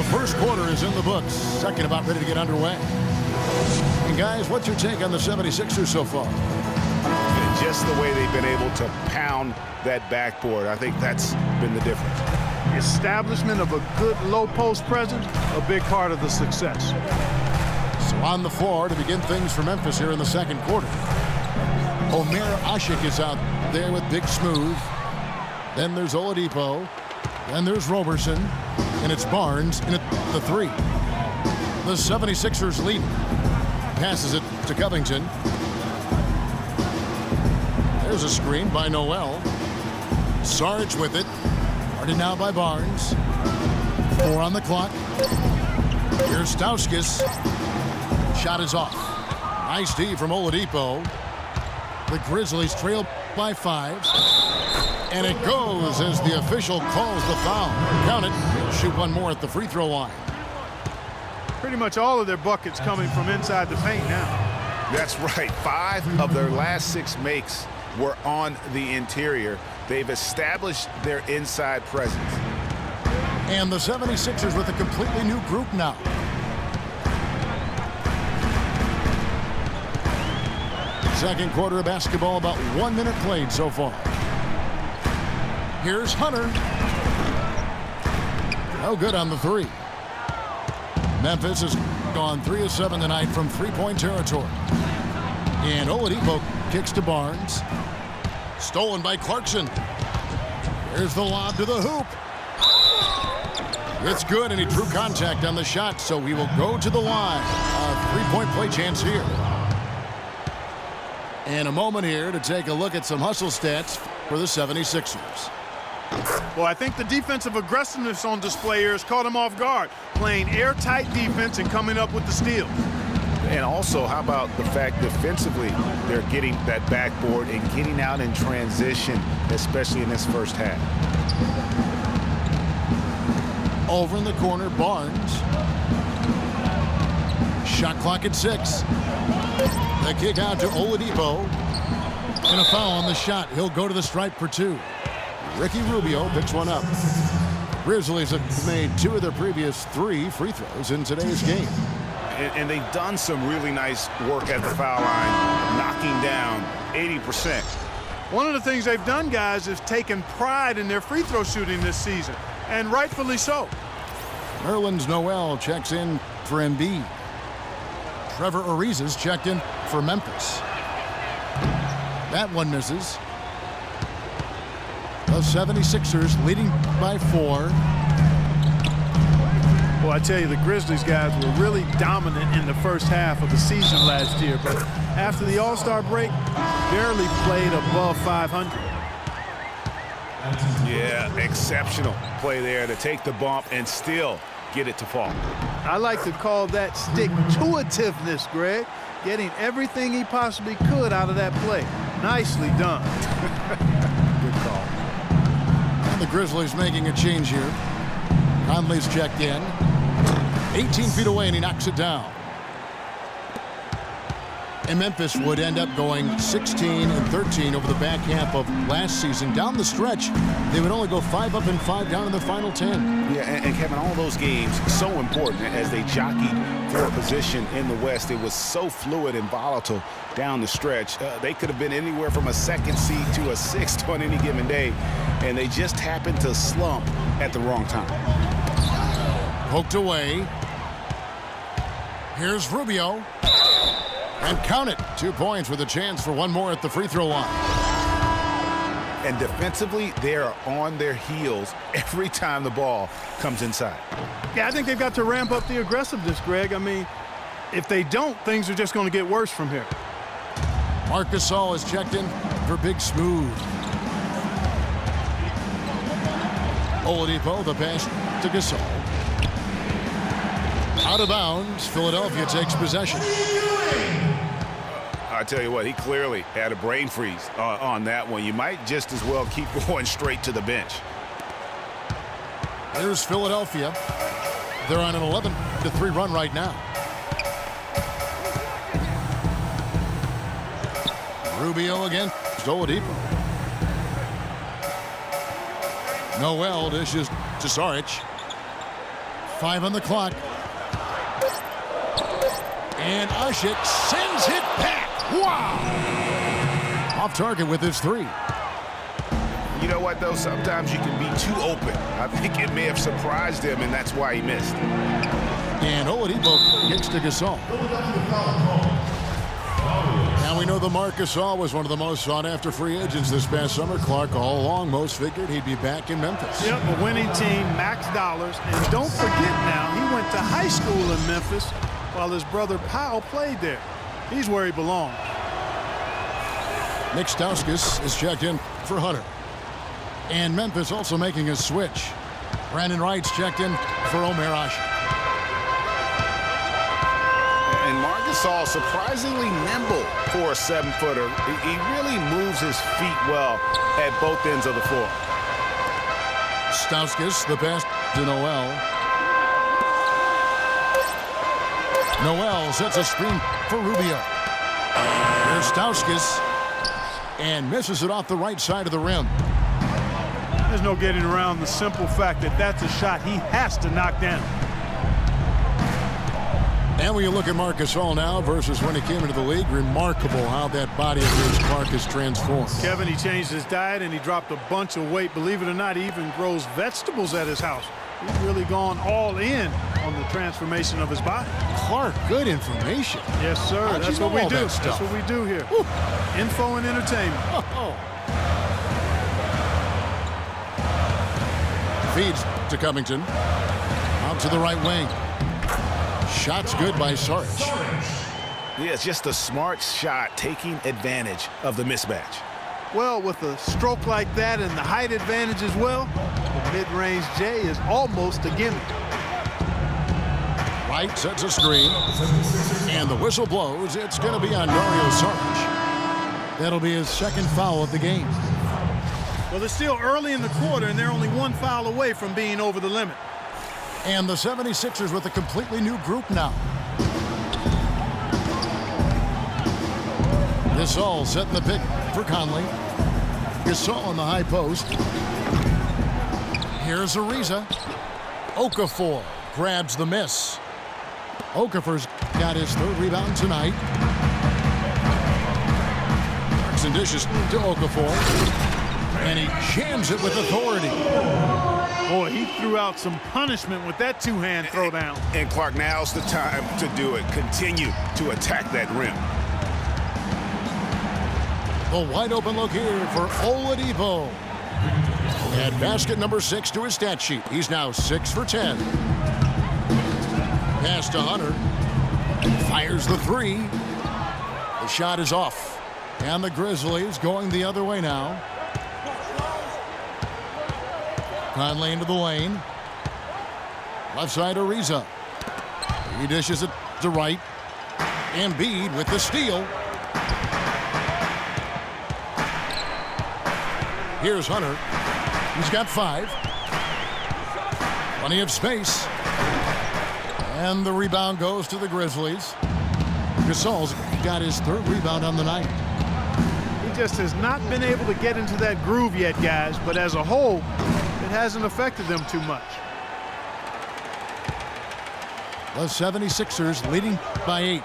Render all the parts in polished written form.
The first quarter is in the books. Second about ready to get underway. And guys, what's your take on the 76ers so far? And just the way they've been able to pound that backboard, I think that's been the difference. Establishment of a good low post presence, a big part of the success. So on the floor to begin things for Memphis here in the second quarter. Omer Ashik is out there with Big Smooth. Then there's Oladipo. Then there's Roberson. And it's Barnes in at the three. The 76ers lead. Passes it to Covington. There's a screen by Noel. Sarge with it. Guarded now by Barnes. 4 on the clock. Here's Stauskas. Shot is off. Nice D from Oladipo. The Grizzlies trail by 5. And it goes as the official calls the foul. Count it. They'll shoot one more at the free throw line. Pretty much all of their buckets coming from inside the paint now. That's right. 5 of their last 6 makes were on the interior. They've established their inside presence. And the 76ers with a completely new group now. Second quarter of basketball, about 1 minute played so far. Here's Hunter. No good on the three. Memphis has gone 3 of 7 tonight from three-point territory. And Oladipo kicks to Barnes. Stolen by Clarkson. Here's the lob to the hoop. It's good, and he drew contact on the shot, so he will go to the line. A three-point play chance here. And a moment here to take a look at some hustle stats for the 76ers. Well, I think the defensive aggressiveness on display here has caught him off guard, playing airtight defense and coming up with the steal. And also, how about the fact defensively they're getting that backboard and getting out in transition, especially in this first half. Over in the corner, Barnes. Shot clock at 6. The kick out to Oladipo. And a foul on the shot. He'll go to the stripe for 2. Ricky Rubio picks one up. Grizzlies have made 2 of their previous 3 free throws in today's game. And they've done some really nice work at the foul line, knocking down 80%. One of the things they've done, guys, is taken pride in their free throw shooting this season, and rightfully so. Nerlens Noel checks in for Embiid. Trevor Ariza's checked in for Memphis. That one misses. The 76ers leading by 4. Well, I tell you, the Grizzlies guys were really dominant in the first half of the season last year, but after the All-Star break, barely played above 500. Yeah, exceptional play there to take the bump and still get it to fall. I like to call that stick-to-itiveness, Greg, getting everything he possibly could out of that play. Nicely done. Good call. And the Grizzlies making a change here. Conley's checked in. 18 feet away, and he knocks it down. And Memphis would end up going 16 and 13 over the back half of last season. Down the stretch, they would only go 5 up and 5 down in the final 10. Yeah, and Kevin, all those games so important as they jockeyed for a position in the West. It was so fluid and volatile down the stretch. They could have been anywhere from a 2nd seed to a 6th on any given day, and they just happened to slump at the wrong time. Poked away. Here's Rubio. And count it. 2 points with a chance for one more at the free throw line. And defensively, they are on their heels every time the ball comes inside. Yeah, I think they've got to ramp up the aggressiveness, Greg. I mean, if they don't, things are just going to get worse from here. Marc Gasol is checked in for Big Smooth. Oladipo, the pass to Gasol. Out of bounds, Philadelphia takes possession. I tell you what, he clearly had a brain freeze on that one. You might just as well keep going straight to the bench. Here's Philadelphia. They're on an 11-3 run right now. Rubio against Oladipo. Noel dishes to Saric. 5 on the clock. And Ushik sends it back. Wow! Off target with his 3. You know what, though? Sometimes you can be too open. I think it may have surprised him, and that's why he missed. And Oladipo kicks to Gasol. Now we know that Marc Gasol was one of the most sought-after free agents this past summer. Clark all along most figured he'd be back in Memphis. Yep, a winning team, max dollars. And don't forget now, he went to high school in Memphis while his brother Powell played there. He's where he belongs. Nick Stauskas is checked in for Hunter. And Memphis also making a switch. Brandon Wright's checked in for Omer Asik. And Marc Gasol surprisingly nimble for a 7-footer. He really moves his feet well at both ends of the floor. Stauskas, the pass to Noel. Noel sets a screen for Rubio. Here's Stauskas. And misses it off the right side of the rim. There's no getting around the simple fact that that's a shot he has to knock down. And when you look at Marc Gasol now versus when he came into the league, remarkable how that body of his Clark has transformed. Kevin, he changed his diet and he dropped a bunch of weight. Believe it or not, he even grows vegetables at his house. He's really gone all in on the transformation of his body. Clark, good information. Yes, sir. How'd That's you what know we all do. that stuff? That's what we do here. Woo. Info and entertainment. Oh. Feeds to Covington. Out to the right wing. Shot's good by Saric. Yeah, it's just a smart shot taking advantage of the mismatch. Well, with a stroke like that and the height advantage as well, the mid-range J is almost a gimme. Wright sets a screen. And the whistle blows. It's going to be on Dario Saric. That'll be his second foul of the game. Well, it's still early in the quarter, and they're only 1 foul away from being over the limit. And the 76ers with a completely new group now. Gasol setting the pick for Conley. Gasol on the high post. Here's Ariza. Okafor grabs the miss. Okafor's got his 3rd rebound tonight. Marks and dishes to Okafor. And he jams it with authority. Boy, he threw out some punishment with that 2-hand throwdown. And Clark, now's the time to do it. Continue to attack that rim. The wide open look here for Oladipo. And basket number 6 to his stat sheet. He's now 6 for 10. Pass to Hunter. Fires the 3. The shot is off. And the Grizzlies going the other way now. Conley into the lane. Left side Ariza. He dishes it to Wright. Embiid with the steal. Here's Hunter. He's got 5. Plenty of space. And the rebound goes to the Grizzlies. Gasol's got his 3rd rebound on the night. He just has not been able to get into that groove yet, guys, but as a whole, it hasn't affected them too much. The 76ers leading by 8.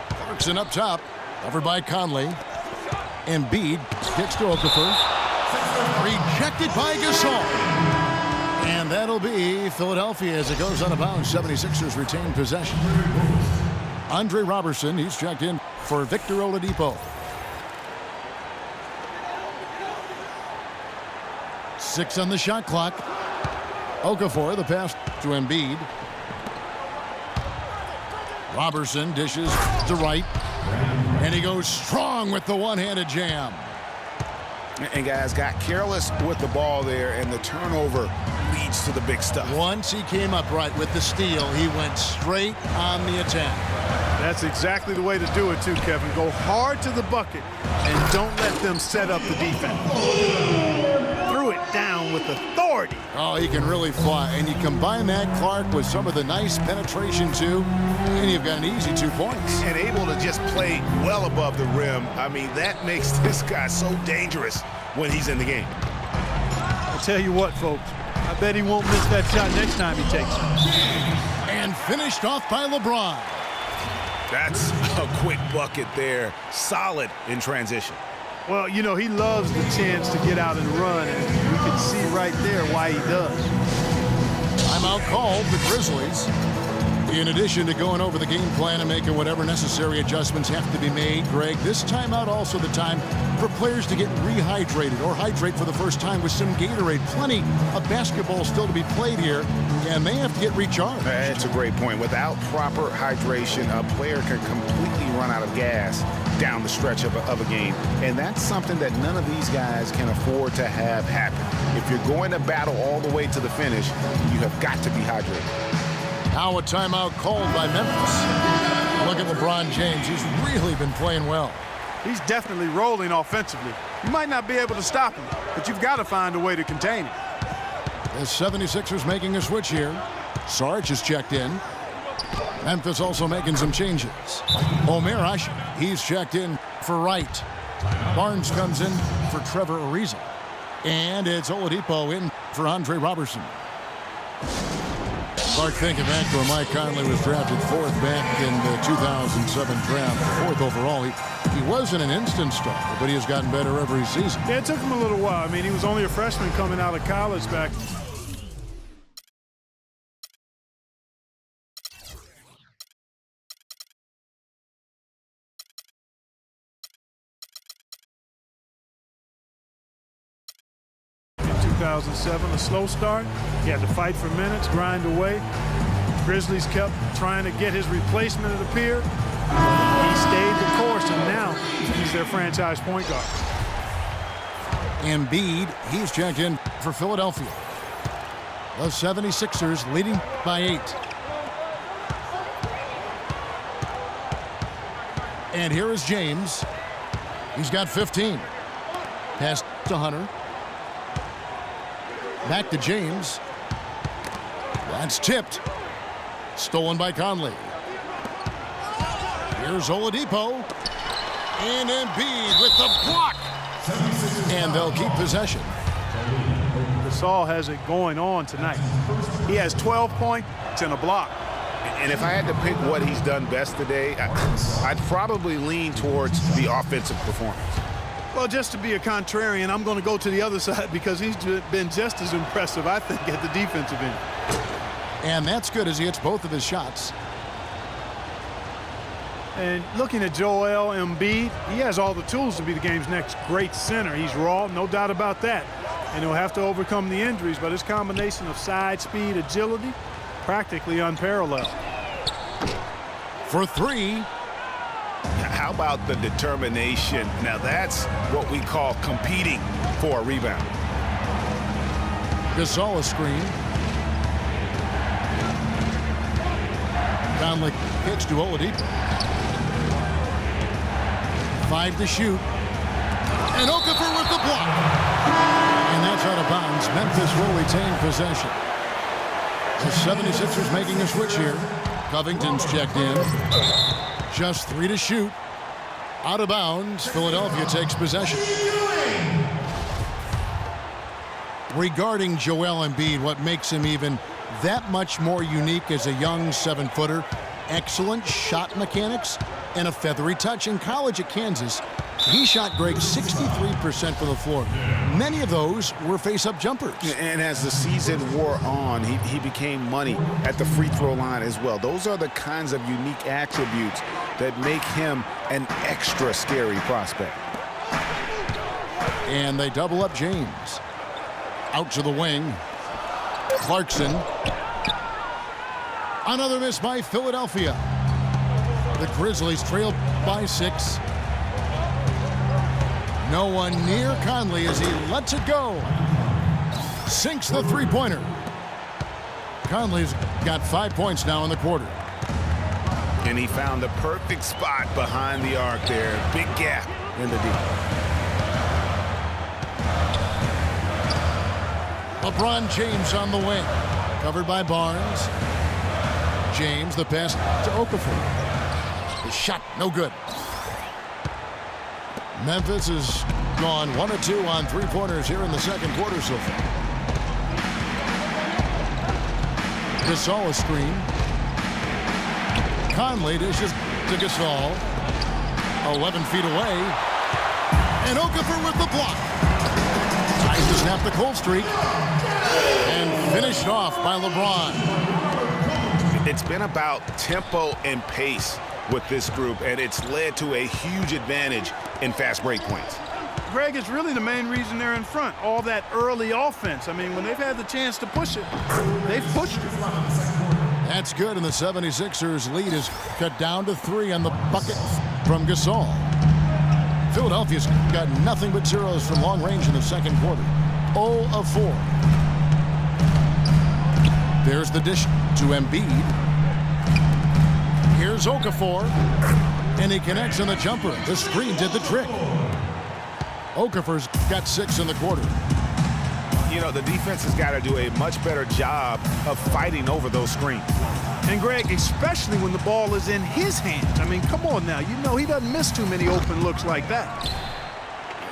Clarkson up top, covered by Conley. Embiid kicks to Okafor. Rejected by Gasol. And that'll be Philadelphia as it goes out of bounds. 76ers retain possession. Andre Robertson, he's checked in for Victor Oladipo. 6 on the shot clock. Okafor, the pass to Embiid. Robertson dishes to Wright. And he goes strong with the one-handed jam. And guys got careless with the ball there, and the turnover leads to the big stuff. Once he came up right with the steal, he went straight on the attack. That's exactly the way to do it too, Kevin. Go hard to the bucket and don't let them set up the defense. Threw it down with authority. Oh, he can really fly. And you combine that, Clark, with some of the nice penetration too, and you've got an easy 2 points. And able to just play well above the rim. I mean, that makes this guy so dangerous when he's in the game. tell you what, folks, I bet he won't miss that shot next time he takes it. And finished off by LeBron. That's a quick bucket there. Solid in transition. Well, you know, he loves the chance to get out and run, and we can see right there why he does. Timeout called the Grizzlies. In addition to going over the game plan and making whatever necessary adjustments have to be made, Greg, this timeout also the time for players to get rehydrated or hydrate for the first time with some Gatorade. Plenty of basketball still to be played here, and they have to get recharged. That's a great point. Without proper hydration, a player can completely run out of gas down the stretch of a game, and that's something that none of these guys can afford to have happen. If you're going to battle all the way to the finish, you have got to be hydrated. Now a timeout called by Memphis. Look at LeBron James. He's really been playing well. He's definitely rolling offensively. You might not be able to stop him, but you've got to find a way to contain him. The 76ers making a switch here. Sarge is checked in. Memphis also making some changes. Omer Asher, he's checked in for Wright. Barnes comes in for Trevor Ariza. And it's Oladipo in for Andre Robertson. Clark, thinking back to when Mike Conley was drafted 4th back in the 2007 draft, 4th overall. He wasn't an instant starter, but he has gotten better every season. Yeah, it took him a little while. I mean, he was only a freshman coming out of college back. In 2007, a slow start. He had to fight for minutes, grind away. Grizzlies kept trying to get his replacement, it appeared. He stayed the course, and now he's their franchise point guard. Embiid, he's checked in for Philadelphia. The 76ers leading by 8. And here is James. He's got 15. Pass to Hunter. Back to James. That's tipped. Stolen by Conley. Here's Oladipo. And Embiid with the block. And they'll keep possession. Gasol has it going on tonight. He has 12 points and a block. And if I had to pick what he's done best today, I'd probably lean towards the offensive performance. Well, just to be a contrarian, I'm going to go to the other side because he's been just as impressive, I think, at the defensive end. And that's good as he hits both of his shots. And looking at Joel Embiid, he has all the tools to be the game's next great center. He's raw, no doubt about that. And he'll have to overcome the injuries, but his combination of side speed, agility, practically unparalleled. For 3. How about the determination? Now that's what we call competing for a rebound. Gasol a screen. Conley kicks to Oladipo. 5 to shoot. And Okafor with the block. And that's out of bounds. Memphis will retain possession. The 76ers making a switch here. Covington's checked in. Just 3 to shoot. Out of bounds. Philadelphia takes possession. Regarding Joel Embiid, what makes him even that much more unique as a young 7-footer, excellent shot mechanics and a feathery touch. In college at Kansas, he shot Greg 63% from the floor. Many of those were face-up jumpers. And as the season wore on, he became money at the free throw line as well. Those are the kinds of unique attributes that make him an extra scary prospect. And they double up James. Out to the wing. Clarkson. Another miss by Philadelphia. The Grizzlies trailed by 6. No one near Conley as he lets it go. Sinks the three-pointer. Conley's got 5 points now in the quarter. And he found the perfect spot behind the arc there. Big gap in the D. LeBron James on the wing. Covered by Barnes. James, the pass to Okafor. The shot, no good. Memphis has gone 1 of 2 on three-pointers here in the second quarter so far. Gasol a screen. Conley dishes to Gasol. 11 feet away. And Okafor with the block. Tries to snap the cold streak. And finished off by LeBron. It's been about tempo and pace with this group, and it's led to a huge advantage in fast break points. Greg, is really the main reason they're in front. All that early offense. I mean, when they've had the chance to push it, they've pushed it. That's good, and the 76ers lead is cut down to 3 on the bucket from Gasol. Philadelphia's got nothing but zeros from long range in the second quarter. 0 of 4. There's the dish to Embiid. Here's Okafor, and he connects on the jumper. The screen did the trick. Okafor's got 6 in the quarter. You know, the defense has got to do a much better job of fighting over those screens. And Greg, especially when the ball is in his hands. I mean, come on now. You know he doesn't miss too many open looks like that.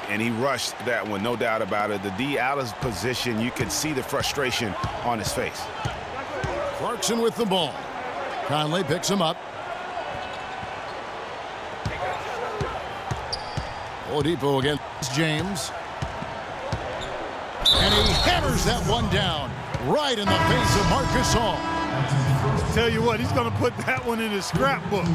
And he rushed that one, no doubt about it. The D out of position, you could see the frustration on his face. Clarkson with the ball. Conley picks him up. Oladipo against James. And he hammers that one down right in the face of Marc Gasol. Tell you what, he's going to put that one in his scrapbook.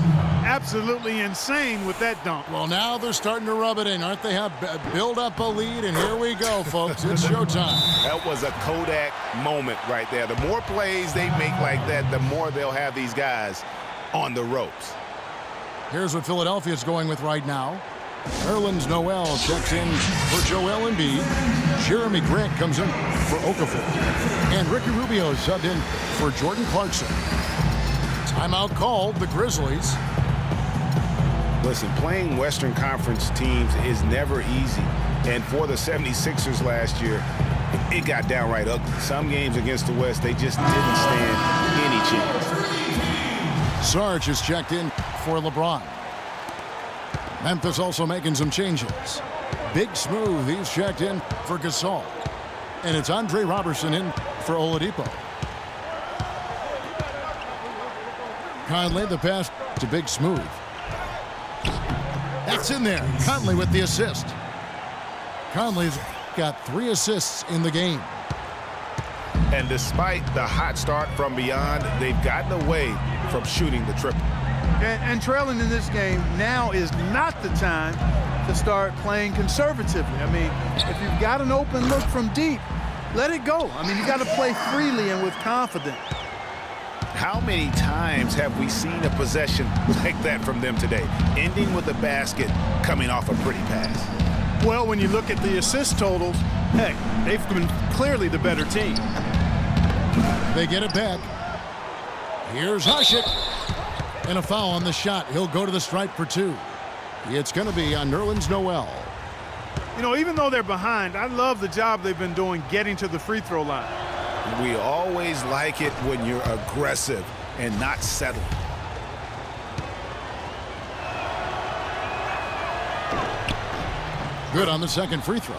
Absolutely insane with that dunk. Well, now they're starting to rub it in, aren't they? Have build up a lead, and here we go, folks. It's showtime. That was a Kodak moment right there. The more plays they make like that, the more they'll have these guys on the ropes. Here's what Philadelphia's going with right now. Nerlens Noel checks in for Joel Embiid. Jeremy Grant comes in for Okafor. And Ricky Rubio subbed in for Jordan Clarkson. Timeout called, the Grizzlies. Listen, playing Western Conference teams is never easy. And for the 76ers last year, it got downright ugly. Some games against the West, they just didn't stand any chance. Sarge is checked in for LeBron. Memphis also making some changes. Big Smooth, he's checked in for Gasol. And it's Andre Robertson in for Oladipo. Conley the pass to Big Smooth. That's in there. Conley with the assist. Conley's got 3 assists in the game. And despite the hot start from beyond, they've gotten away from shooting the triple. And trailing in this game, now is not the time to start playing conservatively. I mean, if you've got an open look from deep, let it go. I mean, you got to play freely and with confidence. How many times have we seen a possession like that from them today, ending with a basket coming off a pretty pass? Well, when you look at the assist totals, heck, they've been clearly the better team. They get it back. Here's Hasek. And a foul on the shot. He'll go to the stripe for 2. It's going to be on Nerlens Noel. You know, even though they're behind, I love the job they've been doing getting to the free throw line. We always like it when you're aggressive and not settling. Good on the second free throw.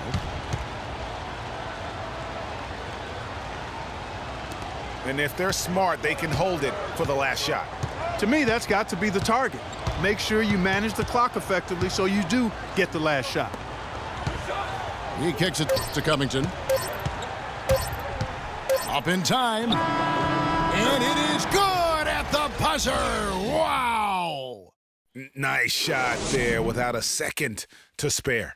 And if they're smart, they can hold it for the last shot. To me, that's got to be the target. Make sure you manage the clock effectively so you do get the last shot. He kicks it to Covington. Up in time. And it is good at the buzzer. Wow! Nice shot there without a second to spare.